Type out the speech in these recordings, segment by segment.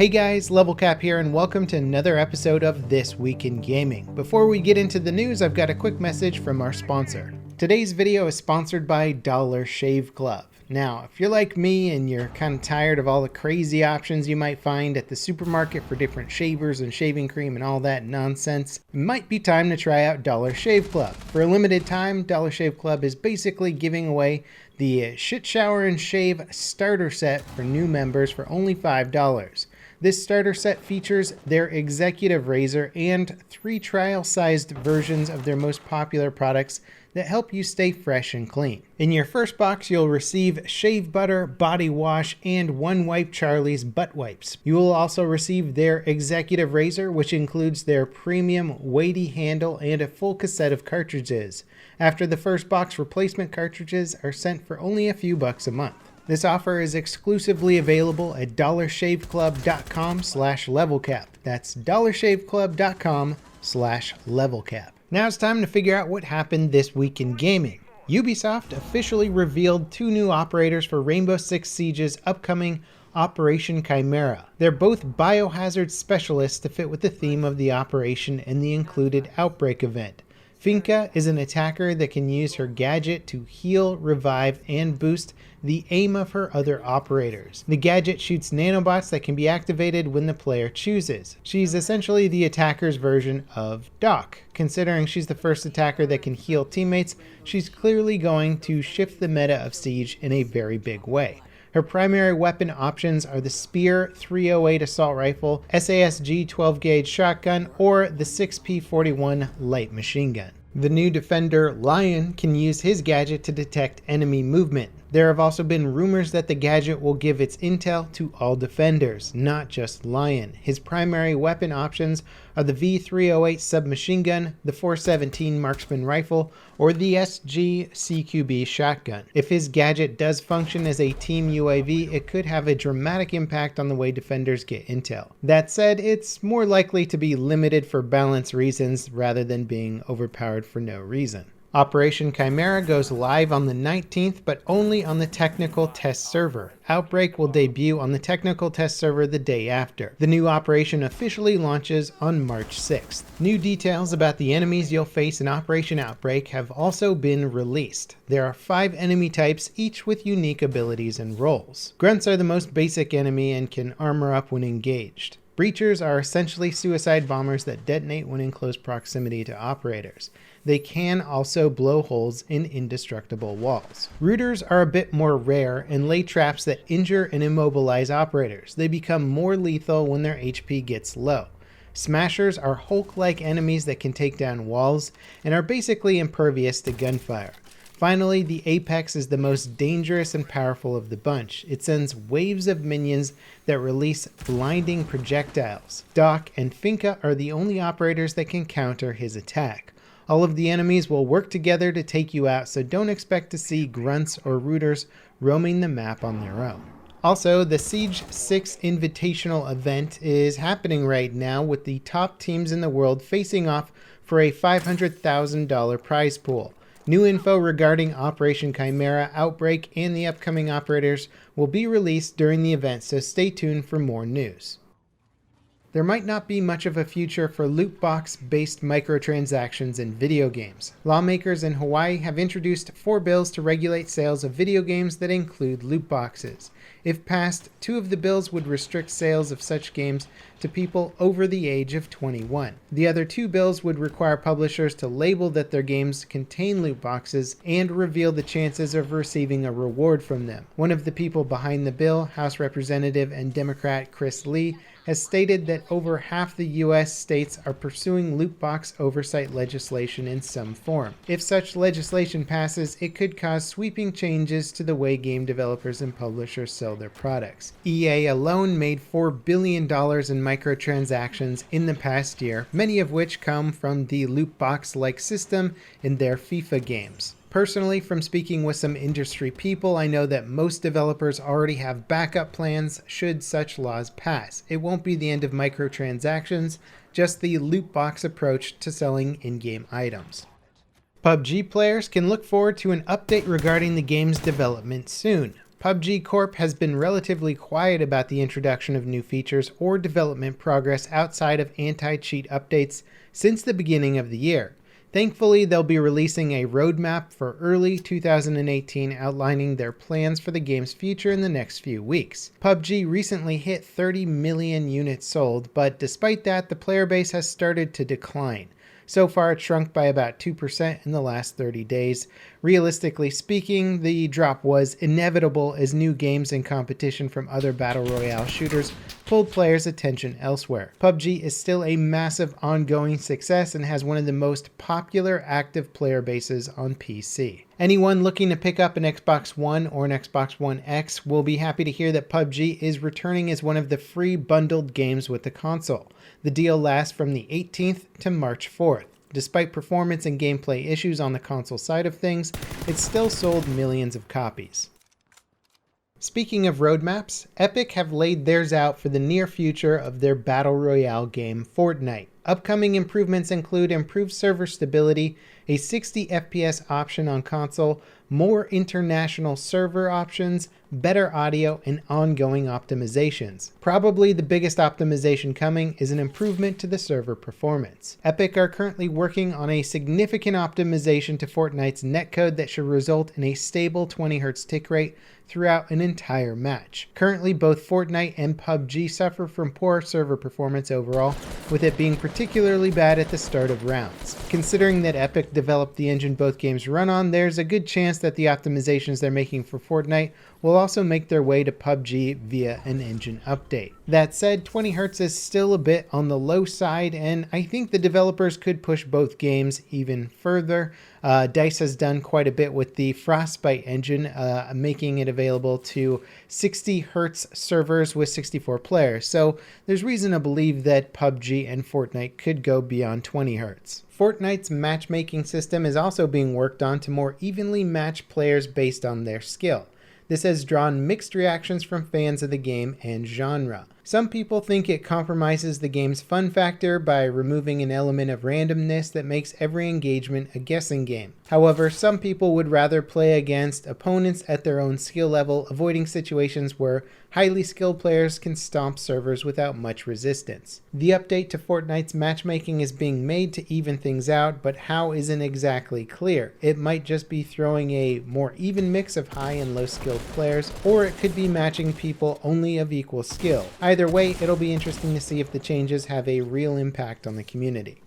Hey guys, Level Cap here and welcome to another episode of This Week in Gaming. Before we get into the news, I've got a quick message from our sponsor. Today's video is sponsored by Dollar Shave Club. Now, if you're like me and you're kind of tired of all the crazy options you might find at the supermarket for different shavers and shaving cream and all that nonsense, it might be time to try out Dollar Shave Club. For a limited time, Dollar Shave Club is basically giving away the Shit Shower and Shave starter set for new members for only $5. This starter set features their executive razor and 3 trial-sized versions of their most popular products that help you stay fresh and clean. In your first box, you'll receive shave butter, body wash, and One Wipe Charlie's butt wipes. You will also receive their executive razor, which includes their premium weighty handle and a full cassette of cartridges. After the first box, replacement cartridges are sent for only a few bucks a month. This offer is exclusively available at dollarshaveclub.com/levelcap. That's dollarshaveclub.com/levelcap. Now it's time to figure out what happened this week in gaming. Ubisoft officially revealed 2 new operators for Rainbow Six Siege's upcoming Operation Chimera. They're both biohazard specialists to fit with the theme of the operation and the included Outbreak event. Finka is an attacker that can use her gadget to heal, revive, and boost the aim of her other operators. The gadget shoots nanobots that can be activated when the player chooses. She's essentially the attacker's version of Doc. Considering she's the first attacker that can heal teammates, she's clearly going to shift the meta of Siege in a very big way. Her primary weapon options are the Spear 308 assault rifle, SASG 12-gauge shotgun, or the 6P41 light machine gun. The new defender, Lion, can use his gadget to detect enemy movement. There have also been rumors that the gadget will give its intel to all defenders, not just Lion. His primary weapon options are the V308 submachine gun, the 417 marksman rifle, or the SG CQB shotgun. If his gadget does function as a team UAV, it could have a dramatic impact on the way defenders get intel. That said, it's more likely to be limited for balance reasons rather than being overpowered for no reason. Operation Chimera goes live on the 19th, but only on the technical test server. Outbreak will debut on the technical test server the day after. The new operation officially launches on March 6th. New details about the enemies you'll face in Operation Outbreak have also been released. There are 5 enemy types, each with unique abilities and roles. Grunts are the most basic enemy and can armor up when engaged. Breachers are essentially suicide bombers that detonate when in close proximity to operators. They can also blow holes in indestructible walls. Rooters are a bit more rare and lay traps that injure and immobilize operators. They become more lethal when their HP gets low. Smashers are Hulk-like enemies that can take down walls and are basically impervious to gunfire. Finally, the Apex is the most dangerous and powerful of the bunch. It sends waves of minions that release blinding projectiles. Doc and Finka are the only operators that can counter his attack. All of the enemies will work together to take you out, so don't expect to see grunts or rooters roaming the map on their own. Also, the Siege 6 Invitational event is happening right now with the top teams in the world facing off for a $500,000 prize pool. New info regarding Operation Chimera, Outbreak, and the upcoming operators will be released during the event, so stay tuned for more news. There might not be much of a future for loot box-based microtransactions in video games. Lawmakers in Hawaii have introduced 4 bills to regulate sales of video games that include loot boxes. If passed, 2 of the bills would restrict sales of such games to people over the age of 21. The other 2 bills would require publishers to label that their games contain loot boxes and reveal the chances of receiving a reward from them. One of the people behind the bill, House Representative and Democrat Chris Lee, has stated that over half the U.S. states are pursuing loot box oversight legislation in some form. If such legislation passes, it could cause sweeping changes to the way game developers and publishers sell their products. EA alone made $4 billion in microtransactions in the past year, many of which come from the loot box-like system in their FIFA games. Personally, from speaking with some industry people, I know that most developers already have backup plans should such laws pass. It won't be the end of microtransactions, just the loot box approach to selling in-game items. PUBG players can look forward to an update regarding the game's development soon. PUBG Corp has been relatively quiet about the introduction of new features or development progress outside of anti-cheat updates since the beginning of the year. Thankfully, they'll be releasing a roadmap for early 2018 outlining their plans for the game's future in the next few weeks. PUBG recently hit 30 million units sold, but despite that, the player base has started to decline. So far, it shrunk by about 2% in the last 30 days. Realistically speaking, the drop was inevitable as new games and competition from other battle royale shooters pulled players' attention elsewhere. PUBG is still a massive ongoing success and has one of the most popular active player bases on PC. Anyone looking to pick up an Xbox One or an Xbox One X will be happy to hear that PUBG is returning as one of the free bundled games with the console. The deal lasts from the 18th to March 4th. Despite performance and gameplay issues on the console side of things, it still sold millions of copies. Speaking of roadmaps, Epic have laid theirs out for the near future of their battle royale game Fortnite. Upcoming improvements include improved server stability, a 60 FPS option on console, more international server options, better audio, and ongoing optimizations. Probably the biggest optimization coming is an improvement to the server performance. Epic are currently working on a significant optimization to Fortnite's netcode that should result in a stable 20Hz tick rate throughout an entire match. Currently, both Fortnite and PUBG suffer from poor server performance overall, with it being particularly bad at the start of rounds. Considering that Epic developed the engine both games run on, there's a good chance that the optimizations they're making for Fortnite will also make their way to PUBG via an engine update. That said, 20Hz is still a bit on the low side, and I think the developers could push both games even further. DICE has done quite a bit with the Frostbite engine, making it available to 60Hz servers with 64 players, so there's reason to believe that PUBG and Fortnite could go beyond 20Hz. Fortnite's matchmaking system is also being worked on to more evenly match players based on their skill. This has drawn mixed reactions from fans of the game and genre. Some people think it compromises the game's fun factor by removing an element of randomness that makes every engagement a guessing game. However, some people would rather play against opponents at their own skill level, avoiding situations where highly skilled players can stomp servers without much resistance. The update to Fortnite's matchmaking is being made to even things out, but how isn't exactly clear. It might just be throwing a more even mix of high and low skilled players, or it could be matching people only of equal skill. Either way, it'll be interesting to see if the changes have a real impact on the community.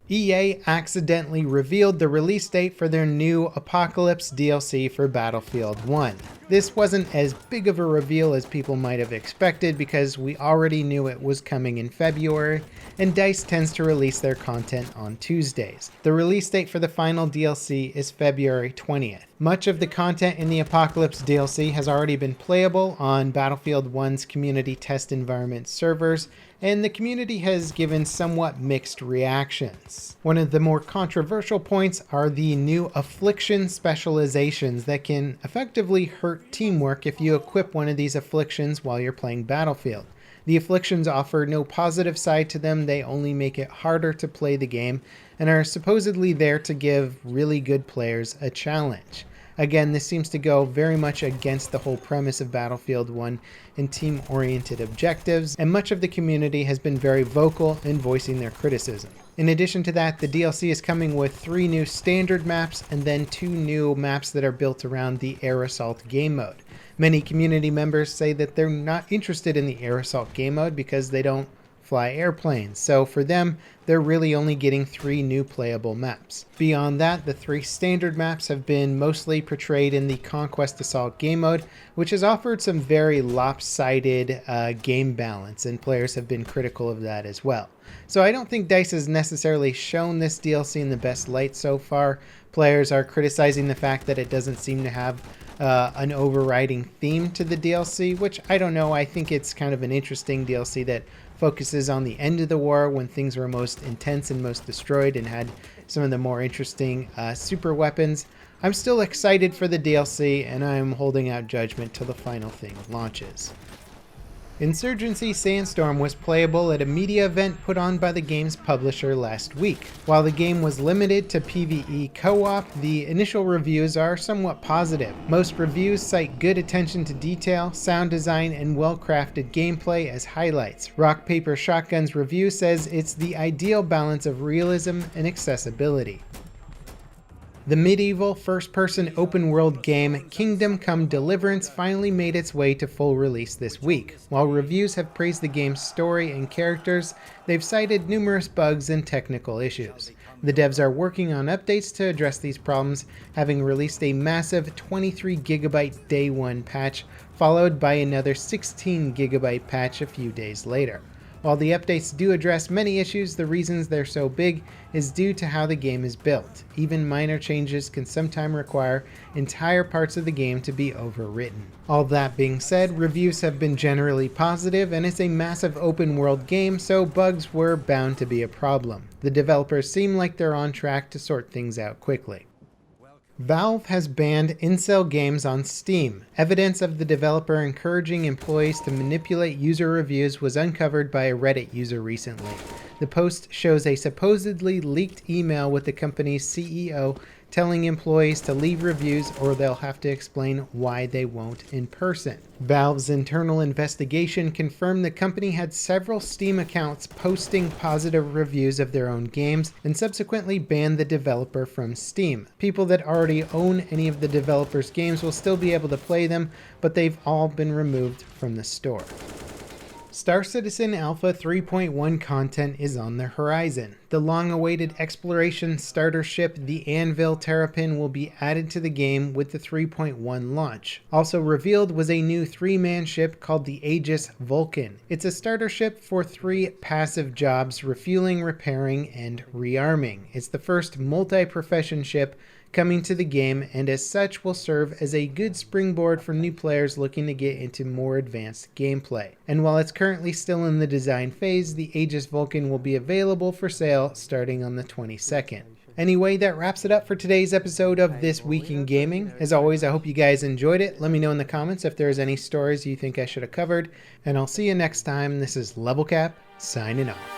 EA accidentally revealed the release date for their new Apocalypse DLC for Battlefield 1. This wasn't as big of a reveal as people might have expected because we already knew it was coming in February, and DICE tends to release their content on Tuesdays. The release date for the final DLC is February 20th. Much of the content in the Apocalypse DLC has already been playable on Battlefield 1's community test environment servers, and the community has given somewhat mixed reactions. One of the more controversial points are the new affliction specializations that can effectively hurt teamwork if you equip one of these afflictions while you're playing Battlefield. The afflictions offer no positive side to them, they only make it harder to play the game, and are supposedly there to give really good players a challenge. Again, this seems to go very much against the whole premise of Battlefield 1 and team-oriented objectives, and much of the community has been very vocal in voicing their criticism. In addition to that, the DLC is coming with 3 new standard maps and then 2 new maps that are built around the Air Assault game mode. Many community members say that they're not interested in the Air Assault game mode because they don't fly airplanes, so for them, they're really only getting 3 new playable maps. Beyond that, the 3 standard maps have been mostly portrayed in the Conquest Assault game mode, which has offered some very lopsided game balance, and players have been critical of that as well. So I don't think DICE has necessarily shown this DLC in the best light so far. Players are criticizing the fact that it doesn't seem to have an overriding theme to the DLC, which I don't know. I think it's kind of an interesting DLC that focuses on the end of the war when things were most intense and most destroyed and had some of the more interesting super weapons. I'm still excited for the DLC and I'm holding out judgment till the final thing launches. Insurgency Sandstorm was playable at a media event put on by the game's publisher last week. While the game was limited to PvE co-op, the initial reviews are somewhat positive. Most reviews cite good attention to detail, sound design, and well-crafted gameplay as highlights. Rock Paper Shotgun's review says it's the ideal balance of realism and accessibility. The medieval first-person open-world game Kingdom Come Deliverance finally made its way to full release this week. While reviews have praised the game's story and characters, they've cited numerous bugs and technical issues. The devs are working on updates to address these problems, having released a massive 23GB Day 1 patch, followed by another 16GB patch a few days later. While the updates do address many issues, the reasons they're so big is due to how the game is built. Even minor changes can sometimes require entire parts of the game to be overwritten. All that being said, reviews have been generally positive, and it's a massive open world game, so bugs were bound to be a problem. The developers seem like they're on track to sort things out quickly. Valve has banned incel games on Steam. Evidence of the developer encouraging employees to manipulate user reviews was uncovered by a Reddit user recently. The post shows a supposedly leaked email with the company's CEO telling employees to leave reviews or they'll have to explain why they won't in person. Valve's internal investigation confirmed the company had several Steam accounts posting positive reviews of their own games and subsequently banned the developer from Steam. People that already own any of the developer's games will still be able to play them, but they've all been removed from the store. Star Citizen Alpha 3.1 content is on the horizon. The long-awaited exploration starter ship, the Anvil Terrapin, will be added to the game with the 3.1 launch. Also revealed was a new 3-man ship called the Aegis Vulcan. It's a starter ship for 3 passive jobs: refueling, repairing, and rearming. It's the first multi-profession ship coming to the game, and as such will serve as a good springboard for new players looking to get into more advanced gameplay. And while it's currently still in the design phase, the Aegis Vulcan will be available for sale starting on the 22nd. Anyway, that wraps it up for today's episode of This Week in Gaming. As always, I hope you guys enjoyed it. Let me know in the comments if there's any stories you think I should have covered, and I'll see you next time. This is Level Cap, signing off.